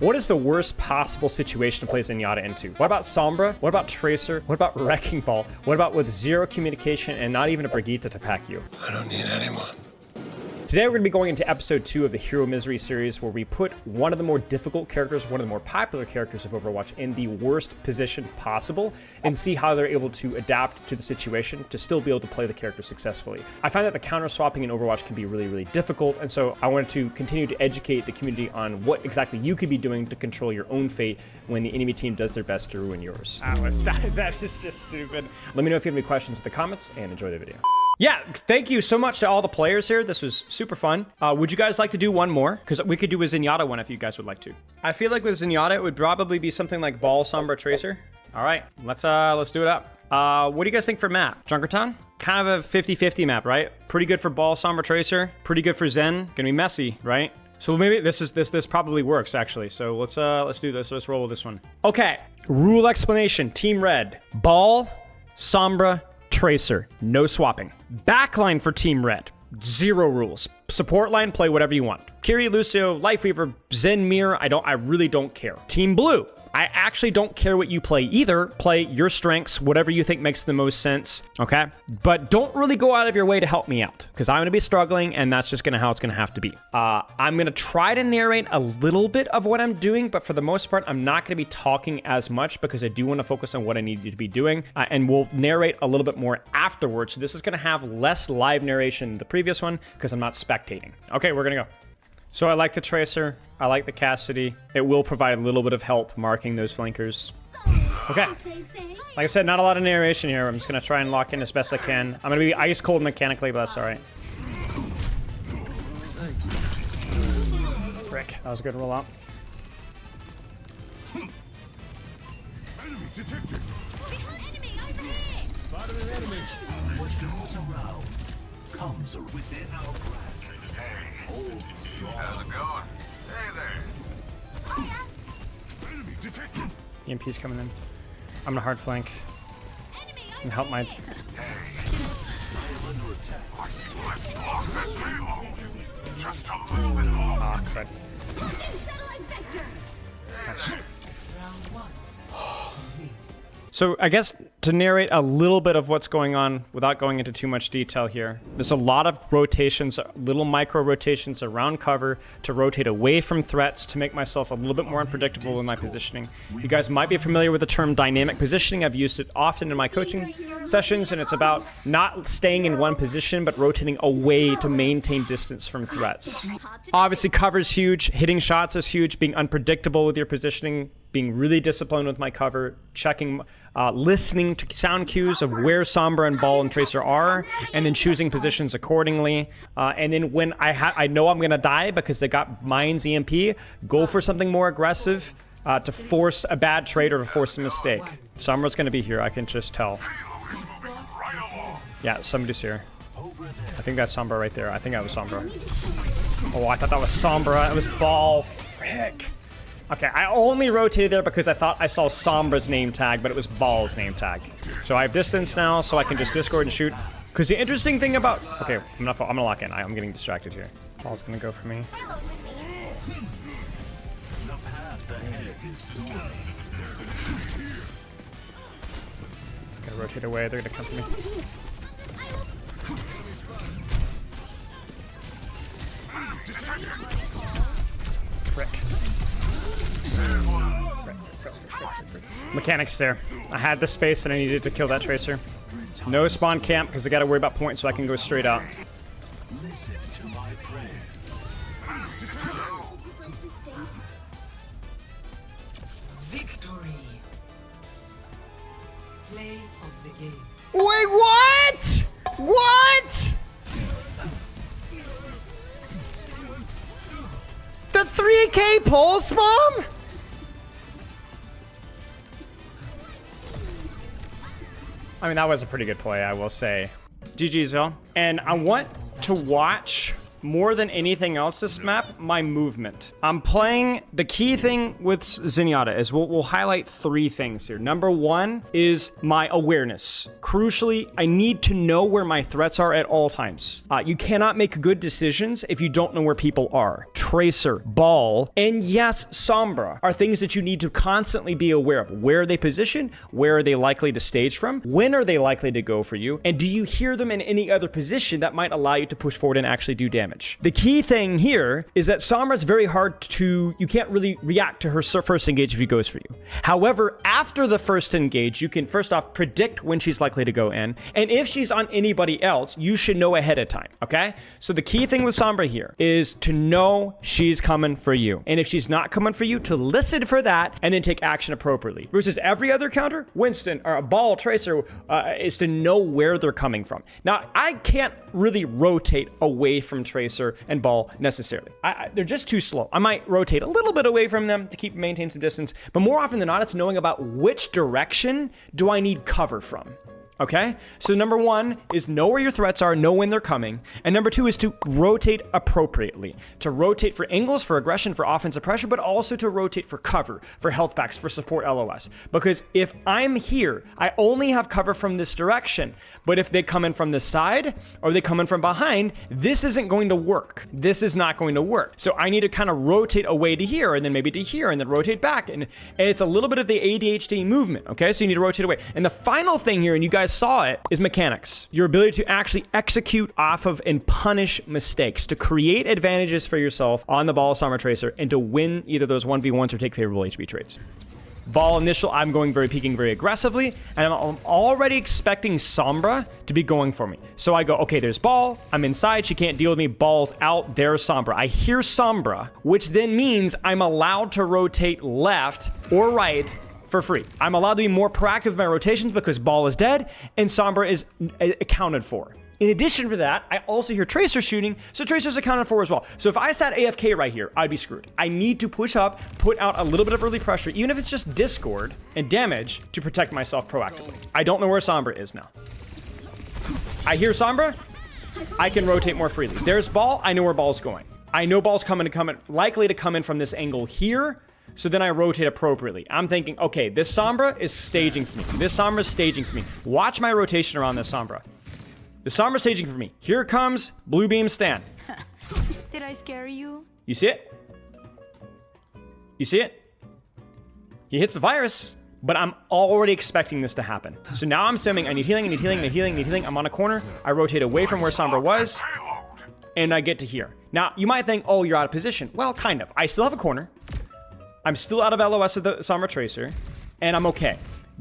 What is the worst possible situation to play Zenyatta into? What about Sombra? What about Tracer? What about Wrecking Ball? What about with zero communication and not even a Brigitte to pack you? I don't need anyone. Today we're going to be going into episode 2 of the Hero Misery series, where we put one of the more difficult characters, one of the more popular characters of Overwatch, in the worst position possible and see how they're able to adapt to the situation to still be able to play the character successfully. I find that the counter swapping in Overwatch can be really difficult, and so I wanted to continue to educate the community on what exactly you could be doing to control your own fate when the enemy team does their best to ruin yours. That is just stupid. Let me know if you have any questions in the comments, and enjoy the video. Yeah, thank you so much to all the players here. This was super fun. Would you guys like to do one more? Because we could do a Zenyatta one if you guys would like to. I feel like with Zenyatta, it would probably be something like Ball, Sombra, Tracer. All right, let's do it up. What do you guys think for map? Junkertown? Kind of a 50-50 map, right? Pretty good for Ball, Sombra, Tracer. Pretty good for Zen. Gonna be messy, right? So maybe this probably works actually. So let's do this. Let's roll with this one. Okay, rule explanation. Team Red: Ball, Sombra, Tracer, no swapping. Backline for Team Red: 0 rules. Support line, play whatever you want. Kiri, Lucio, Lifeweaver, Zen, Mirror, I really don't care. Team Blue: I actually don't care what you play either. Play your strengths, whatever you think makes the most sense, okay? But don't really go out of your way to help me out, because I'm gonna be struggling, and that's just how it's gonna have to be. I'm gonna try to narrate a little bit of what I'm doing, but for the most part, I'm not gonna be talking as much because I do wanna focus on what I need you to be doing, and we'll narrate a little bit more afterwards. So this is gonna have less live narration than the previous one, because I'm not spectating. Okay, we're gonna go. So I like the Tracer, I like the Cassidy. It will provide a little bit of help marking those flankers. Okay. Like I said, not a lot of narration here. I'm just gonna try and lock in as best I can. I'm gonna be ice cold mechanically, but that's all right. Frick, that was a good rollout. What goes around comes within our grasp. How's it going? Hey there. Enemy detected. EMP's coming in. I'm gonna hard flank and help my... Ah, crud. Nice. So I guess to narrate a little bit of what's going on without going into too much detail here, there's a lot of rotations, little micro rotations around cover to rotate away from threats to make myself a little bit more unpredictable in my positioning. You guys might be familiar with the term dynamic positioning. I've used it often in my coaching sessions, and it's about not staying in one position, but rotating away to maintain distance from threats. Obviously, cover is huge. Hitting shots is huge. Being unpredictable with your positioning, being really disciplined with my cover, checking, listening to sound cues of where Sombra and Ball and Tracer are, and then choosing positions accordingly. And then when I know I'm gonna die because they got Mines EMP, go for something more aggressive to force a bad trade or to force a mistake. Sombra's gonna be here, I can just tell. Yeah, somebody's here. I think that's Sombra right there. I think that was Sombra. Oh, I thought that was Sombra. It was Ball. Frick. Okay, I only rotated there because I thought I saw Sombra's name tag, but it was Ball's name tag. So I have distance now, so I can just discord and shoot. Because the interesting thing about... Okay, I'm gonna lock in. I'm getting distracted here. Ball's gonna go for me. Gotta rotate away. They're gonna come for me. Frick. Mechanics there. I had the space and I needed to kill that Tracer. No spawn camp because I gotta worry about points, so I can go straight out. Listen to my prayer. Victory. Play of the game. Wait, what? What? The 3K pulse bomb? I mean, that was a pretty good play, I will say. GG's, y'all. And I want to watch more than anything else this map, my movement. I'm playing, the key thing with Zenyatta is we'll highlight 3 things here. Number 1 is my awareness. Crucially, I need to know where my threats are at all times. You cannot make good decisions if you don't know where people are. Tracer, Ball, and yes, Sombra are things that you need to constantly be aware of. Where are they positioned? Where are they likely to stage from? When are they likely to go for you? And do you hear them in any other position that might allow you to push forward and actually do damage? The key thing here is that Sombra's very hard to, you can't really react to her first engage if she goes for you. However, after the first engage, you can first off predict when she's likely to go in. And if she's on anybody else, you should know ahead of time, okay? So the key thing with Sombra here is to know she's coming for you. And if she's not coming for you, to listen for that and then take action appropriately. Versus every other counter, Winston or a Ball, Tracer, is to know where they're coming from. Now, I can't really rotate away from Tracer and Ball necessarily. They're just too slow. I might rotate a little bit away from them to maintain some distance, but more often than not, it's knowing about which direction do I need cover from. Okay, so number 1 is know where your threats are, know when they're coming. And number 2 is to rotate appropriately. To rotate for angles, for aggression, for offensive pressure, but also to rotate for cover, for health packs, for support LOS. Because if I'm here, I only have cover from this direction. But if they come in from the side or they come in from behind, this isn't going to work. This is not going to work. So I need to kind of rotate away to here and then maybe to here and then rotate back. And it's a little bit of the ADHD movement, okay? So you need to rotate away. And the final thing here, and you guys saw it, is mechanics. Your ability to actually execute off of and punish mistakes, to create advantages for yourself on the Ball, Sombra, Tracer, and to win either those 1v1s or take favorable HB trades. Ball initial, I'm going peeking very aggressively, and I'm already expecting Sombra to be going for me. So I go, okay, there's Ball, I'm inside, she can't deal with me, Ball's out, there's Sombra. I hear Sombra, which then means I'm allowed to rotate left or right for free. I'm allowed to be more proactive with my rotations because Ball is dead and Sombra is accounted for. In addition to that, I also hear Tracer shooting, so Tracer's accounted for as well. So if I sat AFK right here, I'd be screwed. I need to push up, put out a little bit of early pressure, even if it's just Discord and damage, to protect myself proactively. I don't know where Sombra is now. I hear Sombra, I can rotate more freely. There's Ball, I know where Ball's going. I know Ball's likely to come in from this angle here, so then I rotate appropriately. I'm thinking, okay, this Sombra is staging for me. This Sombra is staging for me. Watch my rotation around this Sombra. The Sombra staging for me. Here comes Blue Beam Stand. Did I scare you? You see it? You see it? He hits the virus, but I'm already expecting this to happen. So now I'm stemming, I need healing, I need healing, I need healing, I need healing. I'm on a corner. I rotate away from where Sombra was, and I get to here. Now, you might think, oh, you're out of position. Well, kind of. I still have a corner. I'm still out of LOS of the Sombra Tracer, and I'm okay.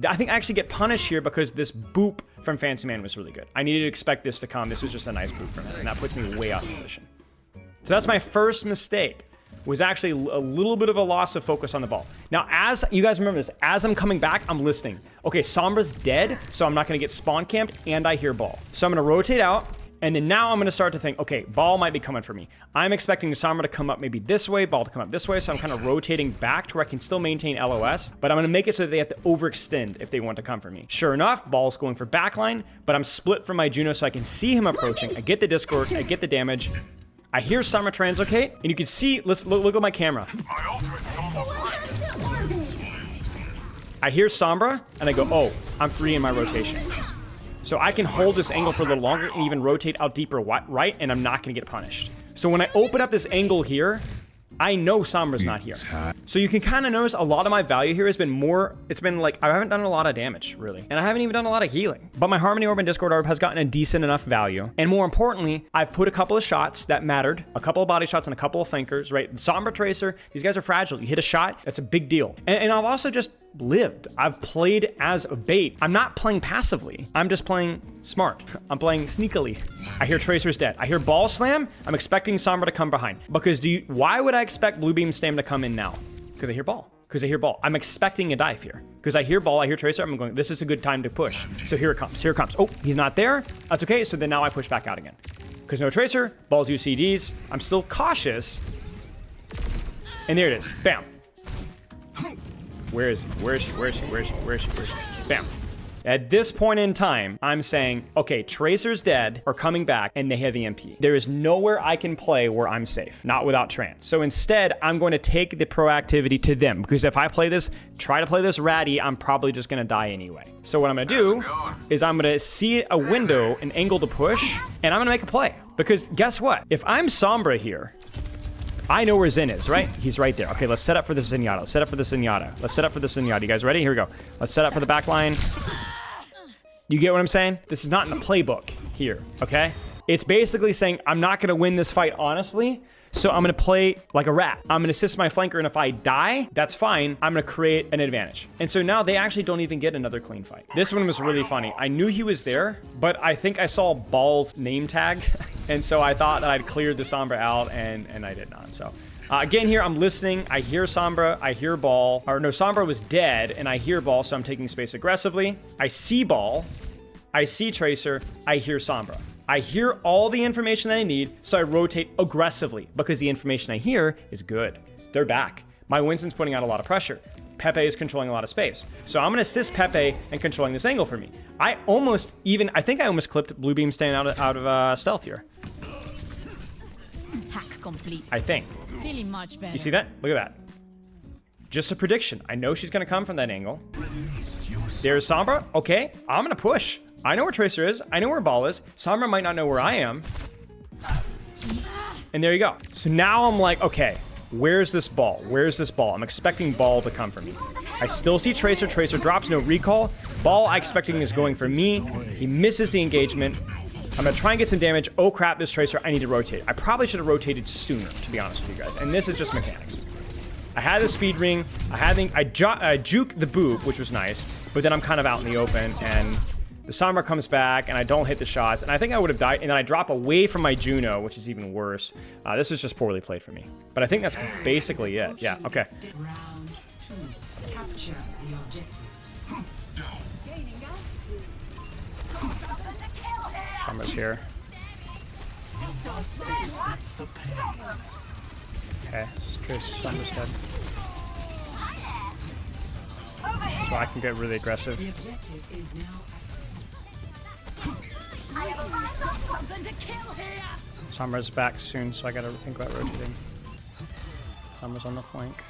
I think I actually get punished here because this boop from Fancy Man was really good. I needed to expect this to come. This was just a nice boop from him, and that puts me way out of position. So that's my first mistake, was actually a little bit of a loss of focus on the Ball. Now, as you guys remember this, as I'm coming back, I'm listening. Okay, Sombra's dead, so I'm not going to get spawn camped, and I hear Ball. So I'm going to rotate out. And then now I'm going to start to think, okay, Ball might be coming for me. I'm expecting Sombra to come up maybe this way, Ball to come up this way, so I'm kind of rotating back to where I can still maintain LOS, but I'm going to make it so that they have to overextend if they want to come for me. Sure enough, Ball's going for backline, but I'm split from my Juno so I can see him approaching. I get the Discord, I get the damage. I hear Sombra translocate, and you can see, let's look at my camera. I hear Sombra, and I go, oh, I'm free in my rotation. So I can hold this angle for a little longer and even rotate out deeper right, and I'm not going to get punished. So when I open up this angle here, I know Sombra's not here. So you can kind of notice a lot of my value here has been more, it's been like, I haven't done a lot of damage, really. And I haven't even done a lot of healing. But my Harmony Orb and Discord Orb has gotten a decent enough value. And more importantly, I've put a couple of shots that mattered, a couple of body shots and a couple of flankers, right? Sombra Tracer, these guys are fragile. You hit a shot, that's a big deal. And I've also just lived. I've played as a bait. I'm not playing passively. I'm just playing smart. I'm playing sneakily. I hear Tracer's dead. I hear Ball Slam. I'm expecting Sombra to come behind. Because why would I expect Blue Beam Slam to come in now? Because I hear Ball. Because I hear Ball. I'm expecting a dive here. Because I hear Ball, I hear Tracer, I'm going, this is a good time to push. So here it comes, here it comes. Oh, he's not there. That's okay, so then now I push back out again. Because no Tracer, Ball's UCDs. I'm still cautious. And there it is, bam. Where is he? Where is she? Where is she? Where is she? Where is she? Where is she? Bam. At this point in time, I'm saying, okay, Tracer's dead or coming back and they have EMP. There is nowhere I can play where I'm safe, not without trance. So instead, I'm going to take the proactivity to them because if I try to play this ratty, I'm probably just going to die anyway. So what I'm going to do is I'm going to see a window, an angle to push, and I'm going to make a play. Because guess what? If I'm Sombra here, I know where Zen is, right? He's right there. Okay, let's set up for the Zenyatta. Let's set up for the Zenyatta. Let's set up for the Zenyatta. You guys ready? Here we go. Let's set up for the back line. You get what I'm saying? This is not in the playbook here, okay? It's basically saying I'm not going to win this fight honestly, so I'm going to play like a rat. I'm going to assist my flanker, and if I die, that's fine. I'm going to create an advantage. And so now they actually don't even get another clean fight. This one was really funny. I knew he was there, but I think I saw Ball's name tag, and so I thought that I'd cleared the Sombra out, and I did not. So again here, I'm listening. I hear Sombra. I hear Ball. Or no, Sombra was dead, and I hear Ball, so I'm taking space aggressively. I see Ball. I see Tracer. I hear Sombra. I hear all the information that I need, so I rotate aggressively because the information I hear is good. They're back. My Winston's putting out a lot of pressure. Pepe is controlling a lot of space. So I'm going to assist Pepe in controlling this angle for me. I think I almost clipped Blue Beam staying out of stealth here. Hack complete. I think. Feeling much better. You see that? Look at that. Just a prediction. I know she's going to come from that angle. There's Sombra. Okay, I'm going to push. I know where Tracer is. I know where Ball is. Sombra might not know where I am. And there you go. So now I'm like, okay, where's this Ball? Where's this Ball? I'm expecting Ball to come for me. I still see Tracer. Tracer drops, no recall. Ball, I'm expecting is going for me. He misses the engagement. I'm going to try and get some damage. Oh, crap, this Tracer. I need to rotate. I probably should have rotated sooner, to be honest with you guys. And this is just mechanics. I had the speed ring. I juke the boob, which was nice. But then I'm kind of out in the open, and the Sombra comes back, and I don't hit the shots, and I think I would have died, and then I drop away from my Juno, which is even worse. This is just poorly played for me. But I think that's basically it. Yeah, okay. Round 2. Capture the objective. Sombra's here. Okay, Sombra's dead. So I can get really aggressive. The objective is now Sombra's back soon, so I gotta think about rotating. Sombra's on the flank.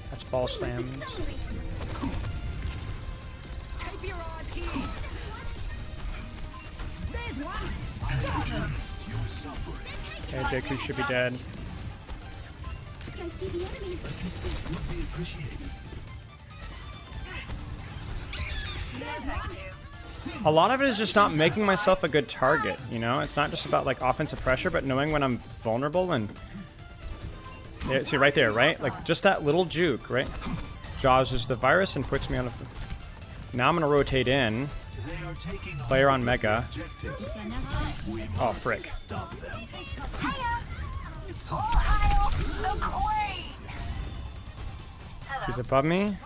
That's Ball slammed. Okay, JQ should be dead. Assistance would be appreciated. A lot of it is just not making myself a good target, you know? It's not just about like offensive pressure, but knowing when I'm vulnerable and... Yeah, see, right there, right? Like, just that little juke, right? Jaws is the virus and puts me on a... Now I'm gonna rotate in. Player on Mega. Oh, frick. He's above me.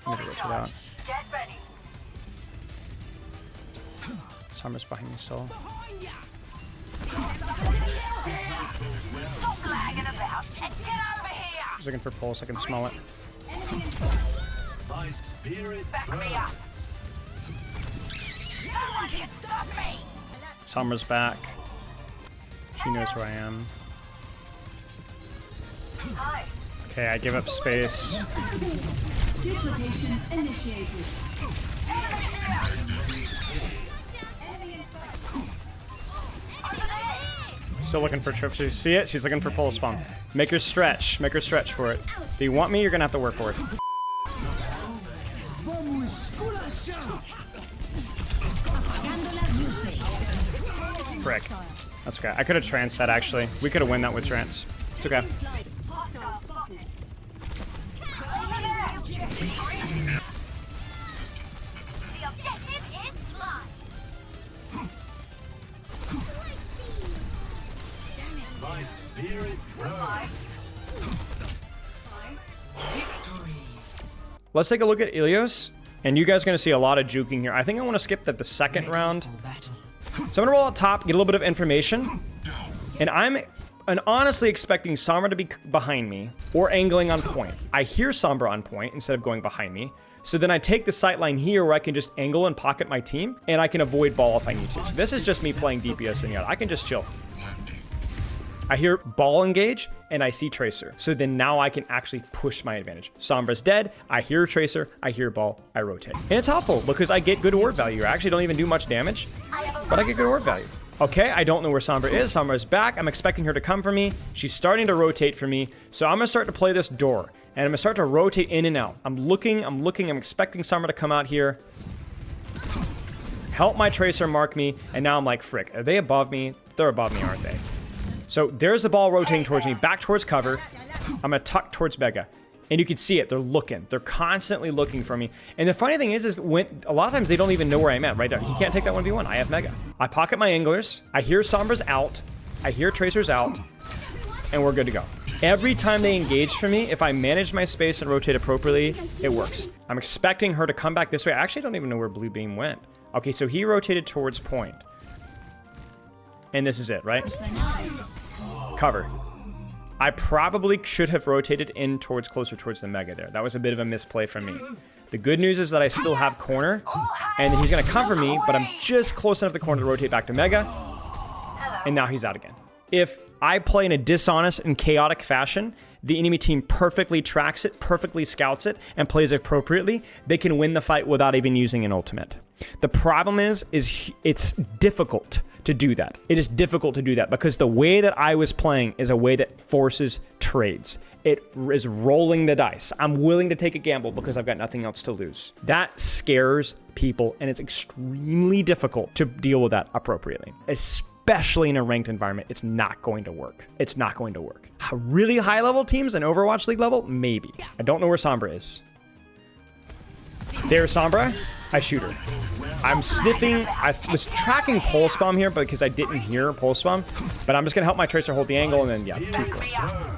I'm gonna rotate out. Sombra's behind me still. He's looking for pulse, I can smell it. My spirit burns. Sombra's back. She knows who I am. Okay, I give up space. duplication initiated. Still looking for trips. You see it? She's looking for pulse bomb. Make her stretch. Make her stretch for it. Do you want me? You're gonna have to work for it. Frick. That's okay. I could have tranced that actually. We could have won that with trance. It's okay. My spirit burns. Let's take a look at Ilios. And you guys are going to see a lot of juking here. I think I want to skip the second round. So I'm going to roll out top, get a little bit of information. And I'm honestly expecting Sombra to be behind me or angling on point. I hear Sombra on point instead of going behind me. So then I take the sight line here where I can just angle and pocket my team, and I can avoid ball if I need to. So this is just me playing DPS Zenyatta. I can just chill. I hear ball engage, and I see Tracer. So then now I can actually push my advantage. Sombra's dead. I hear Tracer. I hear ball. I rotate. And it's helpful because I get good ward value. I actually don't even do much damage, but I get good ward value. Okay, I don't know where Sombra is. Sombra's back. I'm expecting her to come for me. She's starting to rotate for me. So I'm going to start to play this door. And I'm going to start to rotate in and out. I'm looking. I'm expecting Sombra to come out here. Help my Tracer mark me. And now I'm like, frick. Are they above me? They're above me, aren't they? So there's the ball rotating towards me. Back towards cover. I'm going to tuck towards Mega. And you can see it. They're looking. They're constantly looking for me. And the funny thing is when a lot of times they don't even know where I'm at right there. He can't take that 1v1. I have Mega. I pocket my anglers. I hear Sombra's out. I hear Tracer's out. And we're good to go. Every time they engage for me, if I manage my space and rotate appropriately, it works. I'm expecting her to come back this way. I actually don't even know where Blue Beam went. Okay, so he rotated towards point. And this is it, right? Cover. I probably should have rotated in closer towards the Mega there. That was a bit of a misplay from me. The good news is that I still have corner, and he's gonna come for me, but I'm just close enough to the corner to rotate back to Mega, and now he's out again. If I play in a dishonest and chaotic fashion, the enemy team perfectly tracks it, perfectly scouts it, and plays appropriately, they can win the fight without even using an ultimate. The problem is it's difficult to do that. It is difficult to do that because the way that I was playing is a way that forces trades. It is rolling the dice. I'm willing to take a gamble because I've got nothing else to lose. That scares people, and it's extremely difficult to deal with that appropriately. Especially in a ranked environment, it's not going to work. It's not going to work. Really high level teams and Overwatch League level, maybe. I don't know where Sombra is. There's Sombra. I shoot her. I'm sniffing. I was tracking Pulse Bomb here because I didn't hear Pulse Bomb, but I'm just gonna help my Tracer hold the angle, and then yeah, 2-4.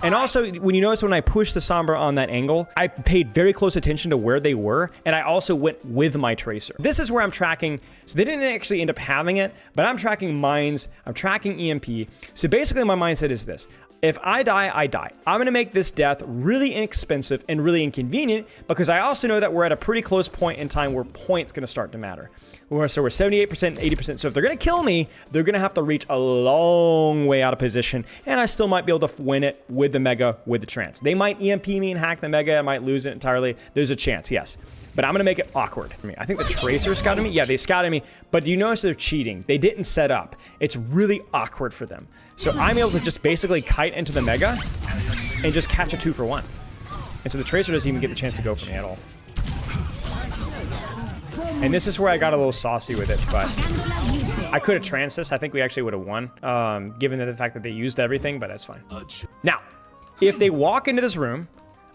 And also, when you notice when I pushed the Sombra on that angle, I paid very close attention to where they were, and I also went with my Tracer. This is where I'm tracking. So they didn't actually end up having it, but I'm tracking mines. I'm tracking EMP. So basically, my mindset is this. If I die, I die. I'm going to make this death really inexpensive and really inconvenient because I also know that we're at a pretty close point in time where point's going to start to matter. So we're 78%, 80%. So if they're going to kill me, they're going to have to reach a long way out of position, and I still might be able to win it with the Mega, with the Trance. They might EMP me and hack the Mega. I might lose it entirely. There's a chance, yes. But I'm going to make it awkward for me. I think the Tracer scouted me. Yeah, they scouted me. But you notice they're cheating. They didn't set up. It's really awkward for them. So I'm able to just basically kite into the Mega and just catch a 2-for-1. And so the Tracer doesn't even get the chance to go for me at all. And this is where I got a little saucy with it, but I could have tranced this. I think we actually would have won, given the fact that they used everything, but that's fine. Now, if they walk into this room,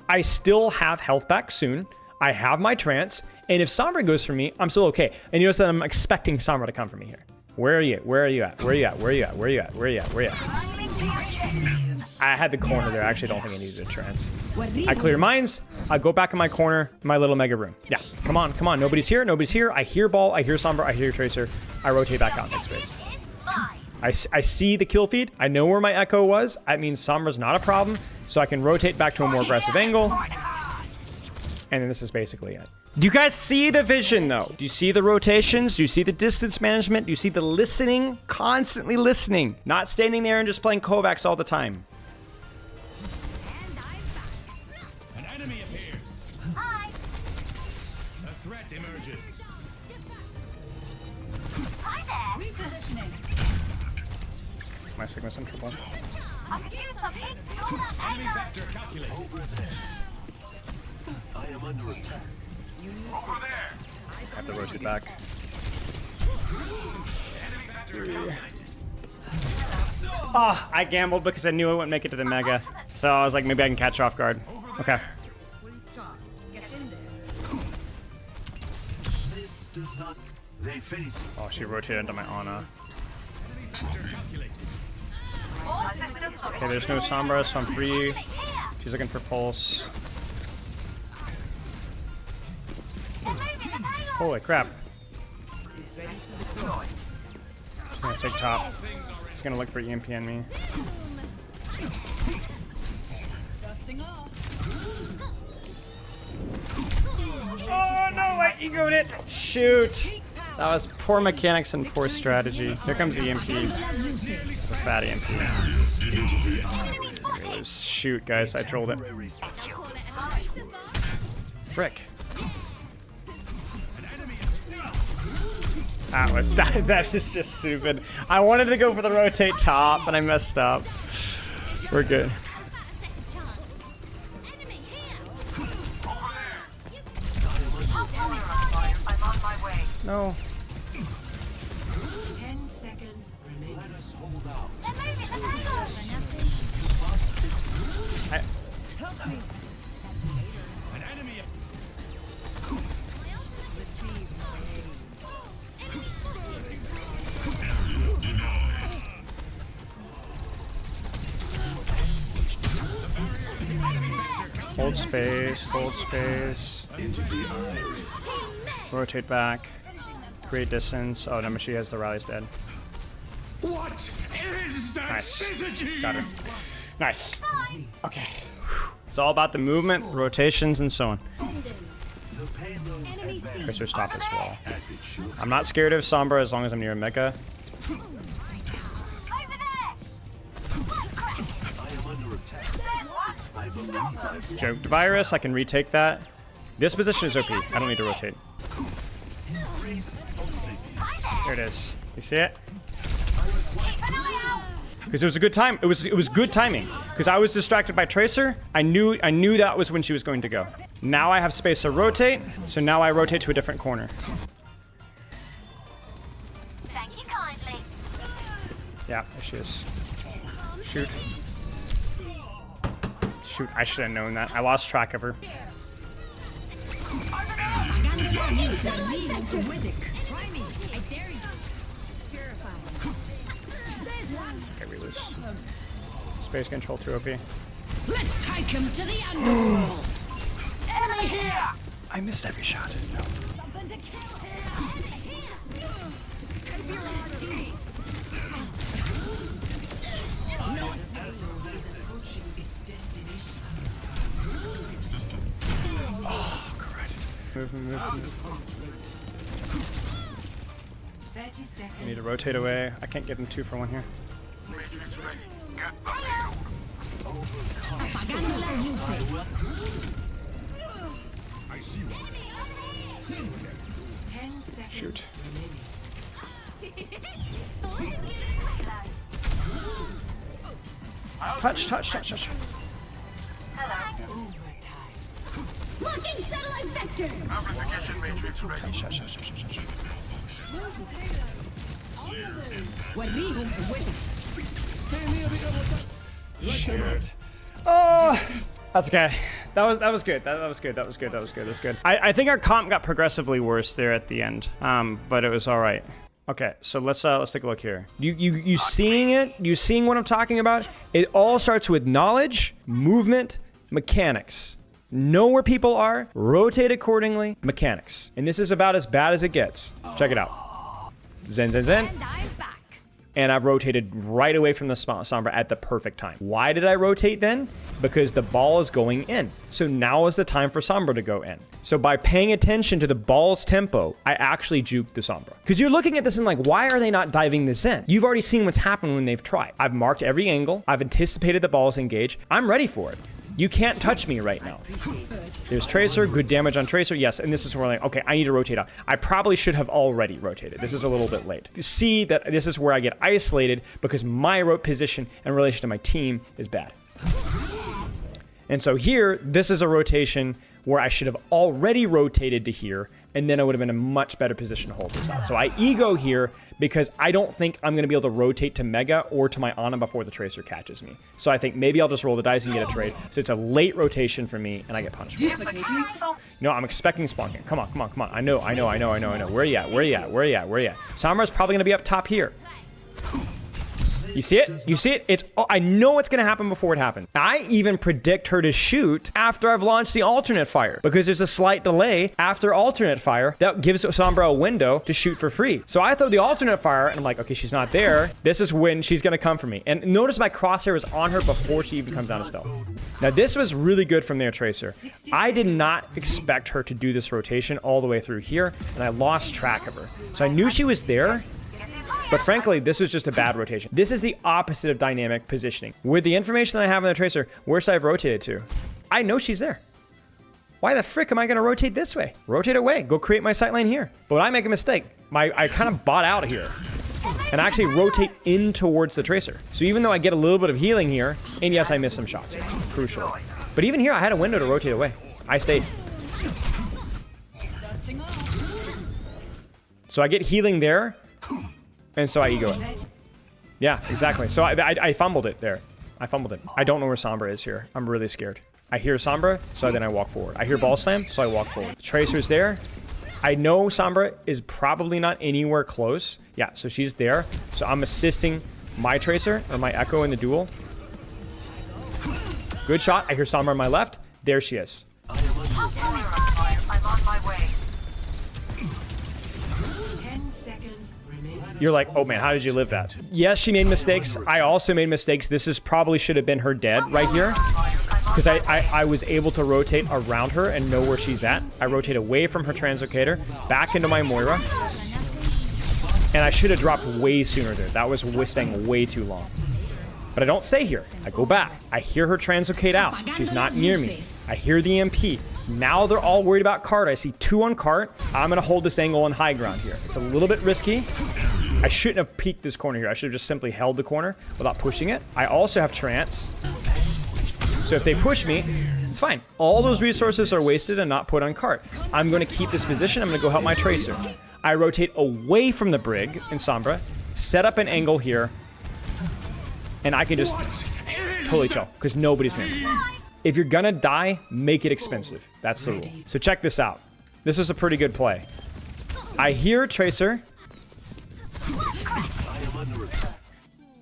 I still have health back soon. I have my trance, and if Sombra goes for me, I'm still okay. And you notice that I'm expecting Sombra to come for me here. Where are you? Where are you at? Where are you at? Where are you at? Where are you at? Where are you at? Where are you at? I had the corner there. I actually don't think I needed a trance. I clear mines. I go back in my corner, my little Mega room. Yeah, come on, come on. Nobody's here. Nobody's here. I hear ball. I hear Sombra. I hear Tracer. I rotate back out next space. I see the kill feed. I know where my echo was. That means Sombra's not a problem, so I can rotate back to a more aggressive angle. And then this is basically it. Do you guys see the vision, though? Do you see the rotations? Do you see the distance management? Do you see the listening? Constantly listening. Not standing there and just playing Kovacs all the time. An enemy appears. Hi. A threat emerges. Hi there. Repositioning. My Sigma Central one. Enemy factor calculated. Over there. I am under attack. Over there. I have to rotate back. Ah, I gambled because I knew I wouldn't make it to the Mega. So I was like, maybe I can catch her off guard. Okay. This does not. They face. Oh, she rotated into my Ana. Okay, there's no Sombra, so I'm free. She's looking for Pulse. Holy crap. Just gonna take top. He's gonna look for EMP on me. Oh no, I egoed it! Shoot! That was poor mechanics and poor strategy. Here comes EMP. It's a fat EMP. Shoot, guys, I trolled it. Frick. That is just stupid. I wanted to go for the rotate top, and I messed up. We're good. No. 10 seconds remaining. Let us hold out. An enemy. Hold space, hold space. Into the iris. Rotate back. Create distance. Oh, no, she has the rally's dead. What is that Nice. syzygy? Got her. Nice. Okay. It's all about the movement, rotations, and so on. The payload advances Tracer stop as well. as it should. I'm not scared of Sombra as long as I'm near a mecha. Over there! I am under attack. I believe I've Joked virus, I can retake that. This position is OP. I don't need to rotate. embraced oblivion. There it is. You see it? Keep an eye out! Because it was a good time. It was good timing. Because I was distracted by Tracer. I knew that was when she was going to go. Now I have space to rotate, so now I rotate to a different corner. Thank you kindly. Yeah, there she is. Shoot. Shoot, I should have known that. I lost track of her. Okay, we lose. Space control through OP. Let's take him to the underworld. Enemy here! I missed every shot. No. Something to kill here! Enemy here! Is approaching its destination. Oh, crud. Move. 30 seconds. I need to rotate away. I can't get them 2 for 1 here. Apagando las luces. I see one. 10 seconds Shoot. remaining. Touch. Overtime. Locking satellite vector. Touch. Guerrero, Oh, that's okay. That was good. That was good. I think our comp got progressively worse there at the end, but it was all right. Okay, so let's take a look here. You seeing it? You seeing what I'm talking about? It all starts with knowledge, movement, mechanics. Know where people are, rotate accordingly, mechanics. And this is about as bad as it gets. Check it out. Zen. And I'm back. And I've rotated right away from the Sombra at the perfect time. Why did I rotate then? Because the ball is going in. So now is the time for Sombra to go in. So by paying attention to the ball's tempo, I actually juked the Sombra. Because you're looking at this and like, why are they not diving this in? You've already seen what's happened when they've tried. I've marked every angle. I've anticipated the ball's engaged. I'm ready for it. You can't touch me right now. There's Tracer, good damage on Tracer, yes, and this is where like, okay, I need to rotate out. I probably should have already rotated. This is a little bit late. You see that this is where I get isolated because my position in relation to my team is bad. And so here, this is a rotation where I should have already rotated to here, and then I would have been in a much better position to hold this out. So I ego here because I don't think I'm going to be able to rotate to Mega or to my Ana before the Tracer catches me. So I think maybe I'll just roll the dice and get a trade. So it's a late rotation for me, and I get punished. No, I'm expecting Splunking. Come on. I know. Where you at? Sombra's probably going to be up top here. You see it? You see it? It's. Oh, I know what's going to happen before it happens. I even predict her to shoot after I've launched the alternate fire because there's a slight delay after alternate fire that gives Sombra a window to shoot for free. So I throw the alternate fire and I'm like, okay, she's not there. This is when she's going to come for me. And notice my crosshair is on her before she even comes down to stealth. Now this was really good from their Tracer. I did not expect her to do this rotation all the way through here, and I lost track of her. So I knew she was there, but frankly, this was just a bad rotation. This is the opposite of dynamic positioning. With the information that I have on the Tracer, where should I have rotated to? I know she's there. Why the frick am I going to rotate this way? Rotate away. Go create my sightline here. But I make a mistake. I kind of bought out here. And I actually rotate in towards the Tracer. So even though I get a little bit of healing here, and yes, I missed some shots here, crucial. But even here, I had a window to rotate away. I stayed. So I get healing there, and so I ego it. Yeah, exactly. So I fumbled it there. I fumbled it. I don't know where Sombra is here. I'm really scared. I hear Sombra, so then I walk forward. I hear ball slam, so I walk forward. Tracer's there. I know Sombra is probably not anywhere close. Yeah, so she's there. So I'm assisting my Tracer, or my Echo in the duel. Good shot. I hear Sombra on my left. There she is. I'm on my way. 10 seconds remaining. You're like, oh man, how did you live that? Yes, she made mistakes. I also made mistakes. This is probably should have been her dead right here. Because I was able to rotate around her and know where she's at. I rotate away from her translocator, back into my Moira. And I should have dropped way sooner there. That was staying way too long. But I don't stay here. I go back. I hear her translocate out. She's not near me. I hear the MP. Now they're all worried about cart. I see 2 on cart. I'm going to hold this angle on high ground here. It's a little bit risky. I shouldn't have peeked this corner here. I should have just simply held the corner without pushing it. I also have trance. So if they push me, it's fine. All those resources are wasted and not put on cart. I'm going to keep this position. I'm going to go help my Tracer. I rotate away from the Brig in Sombra, set up an angle here, and I can just totally chill because nobody's near me. If you're going to die, make it expensive. That's the rule. So check this out. This was a pretty good play. I hear Tracer.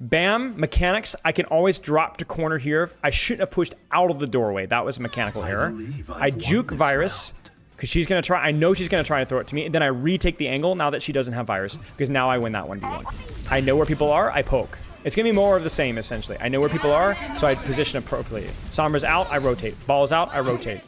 Bam, mechanics. I can always drop to corner here. I shouldn't have pushed out of the doorway. That was a mechanical error. I juke Virus because she's going to try. I know she's going to try to throw it to me. And then I retake the angle now that she doesn't have Virus because now I win that 1v1. I know where people are. I poke. It's going to be more of the same, essentially. I know where people are, so I position appropriately. Sombra's out. I rotate. Ball's out. I rotate.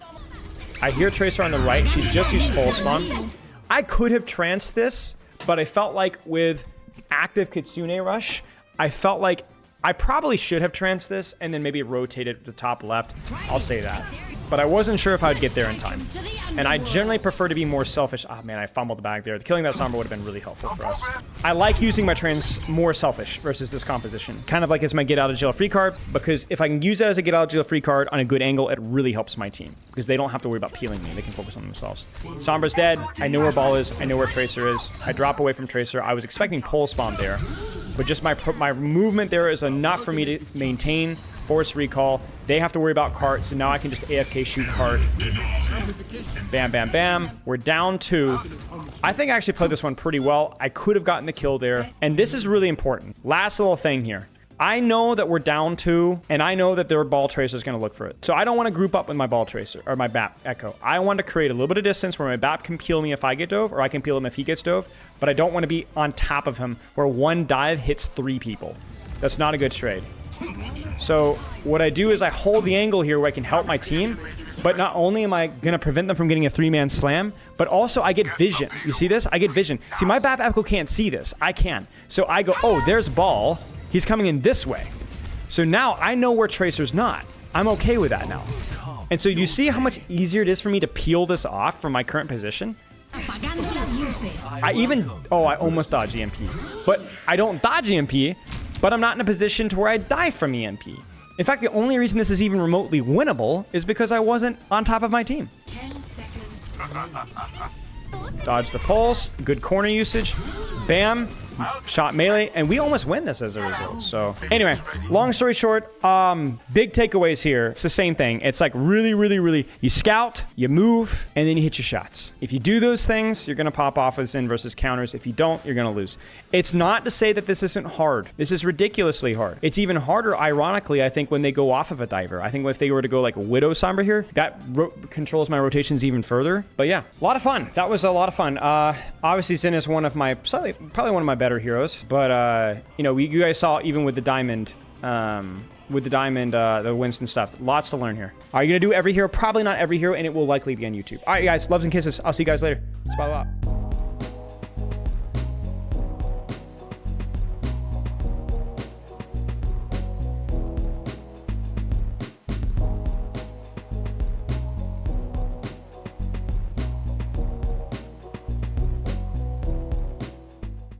I hear Tracer on the right. She's just used pulse spawn. I could have tranced this, but I felt like with active Kitsune Rush, I felt like I probably should have tranced this and then maybe rotated to the top left. I'll say that. But I wasn't sure if I'd get there in time. And I generally prefer to be more selfish. Oh man, I fumbled the bag there. Killing that Sombra would have been really helpful for us. I like using my trans more selfish versus this composition. Kind of like as my get out of jail free card, because if I can use it as a get out of jail free card on a good angle, it really helps my team. Because they don't have to worry about peeling me. They can focus on themselves. Sombra's dead. I know where Ball is. I know where Tracer is. I drop away from Tracer. I was expecting pole spawn there. But just my movement there is enough for me to maintain force recall. They have to worry about cart, so now I can just AFK shoot cart. Bam, bam, bam. We're down 2. I think I actually played this one pretty well. I could have gotten the kill there. And this is really important. Last little thing here. I know that we're down 2, and I know that their ball tracer is going to look for it. So I don't want to group up with my ball tracer, or my BAP Echo. I want to create a little bit of distance where my BAP can peel me if I get dove, or I can peel him if he gets dove, but I don't want to be on top of him where one dive hits 3 people. That's not a good trade. So what I do is I hold the angle here where I can help my team, but not only am I going to prevent them from getting a 3-man slam, but also I get vision. You see this? I get vision. See, my BAP Echo can't see this. I can. So I go, oh, there's ball. He's coming in this way. So now I know where Tracer's not. I'm okay with that now. And so you see how much easier it is for me to peel this off from my current position? I almost dodge EMP. But I don't dodge EMP, but I'm not in a position to where I die from EMP. In fact, the only reason this is even remotely winnable is because I wasn't on top of my team. 10 seconds. Dodge the pulse. Good corner usage. Bam. shot melee, and we almost win this as a result. So anyway, long story short, big takeaways here. It's the same thing. It's like really, you scout, you move, and then you hit your shots. If you do those things, you're going to pop off with Zen versus counters. If you don't, you're going to lose. It's not to say that this isn't hard. This is ridiculously hard. It's even harder, ironically, I think, when they go off of a diver. I think if they were to go like Widow Sombra here, that controls my rotations even further. But yeah, a lot of fun. That was a lot of fun. Obviously, Zen is one of my, probably one of my better heroes. But, you know, you guys saw even with the diamond, the Winston stuff. Lots to learn here. Are you going to do every hero? Probably not every hero, and it will likely be on YouTube. All right, guys. Loves and kisses. I'll see you guys later. Spilo out.